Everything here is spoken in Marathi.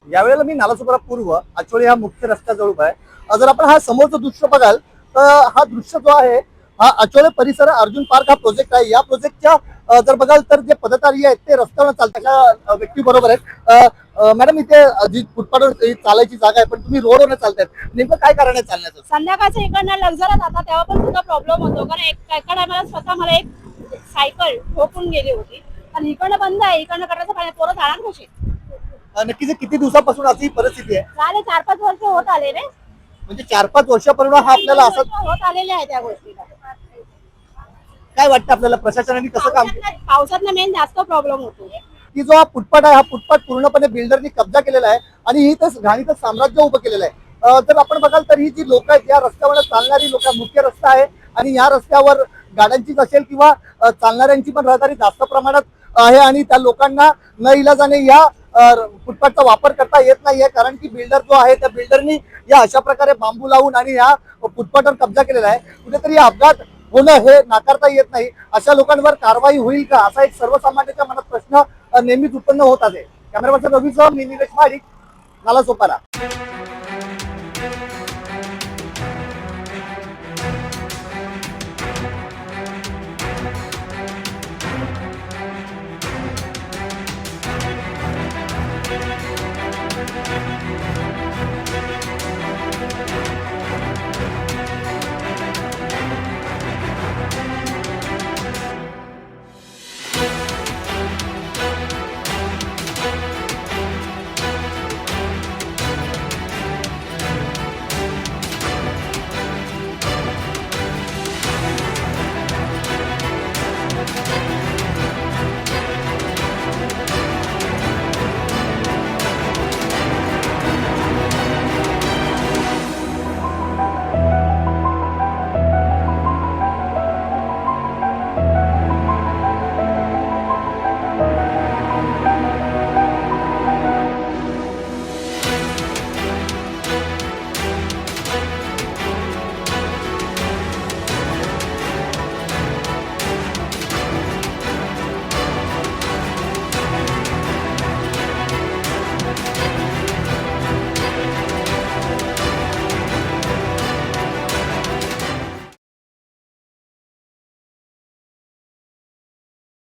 यावेळेला मी नालासोपारा पूर्व आचोळी हा मुख्य रस्त्याजवळ उभा आहे। जर आपण हा समोरचं दृश्य बघाल तर हा दृश्य जो आहे हा आचोळे परिसर अर्जुन पार्क हा प्रोजेक्ट आहे। या प्रोजेक्टच्या जर बघाल तर जे पदाधिकारी आहेत ते रस्त्यावर चालतात व्यक्ती बरोबर आहेत। मॅडम इथे जी फुटपाथवर चालायची जागा आहे पण तुम्ही रोडवर चालतायत, नेमकं काय कारण आहे चालण्याचं? संध्याकाळचं इकडनं लक्झरा जातात तेव्हा पण सुद्धा प्रॉब्लेम होतो, कारण एका टायमाला स्वतः मला एक सायकल ठोकून गेली होती आणि इकडनं बंद आहे, इकडनं करायचं पाहिजे, पोरं जाणार कशी? नक्कीच किती दिवसापासून अशी परिस्थिती आहे? झाले 4-5 वर्ष होत आले रे, म्हणजे 4-5 वर्षापूर्वी हा आपल्याला असं होत आलेले आहे त्या गोष्टीला। काय वाटतं आपल्याला प्रशासनाने कसं काम केलं? पावसातनं मेन जास्त प्रॉब्लेम होतो की जो हा फुटपाथ आहे हा फुटपाथ पूर्णपणे बिल्डरनी कब्जा केलेला आहे आणि ही तर घाणीचं साम्राज्य उभं केलेलं आहे। तर आपण बघाल तर ही जी लोक आहेत या रस्त्यावर चालणारी लोक, मुख्य रस्ता आहे आणि या रस्त्यावर गाड्यांचीच असेल किंवा चालणाऱ्यांची पण रहदारी जास्त प्रमाणात आहे आणि त्या लोकांना न इलाजाने या फुटपाथचा वापर करता येत नाहीये, कारण की बिल्डर जो आहे त्या बिल्डरनी या अशा प्रकारे बांबू लावून आणि या फुटपाथवर कब्जा केलेला आहे। कुठेतरी अपघात होणं हे नाकारता येत नाही। अशा लोकांवर कारवाई होईल का असा एक सर्वसामान्यांच्या मनात प्रश्न नेहमीच उत्पन्न होत आहे। कॅमेरामॅन रवीसह मी निलेश महाडिक, नालासोपारा।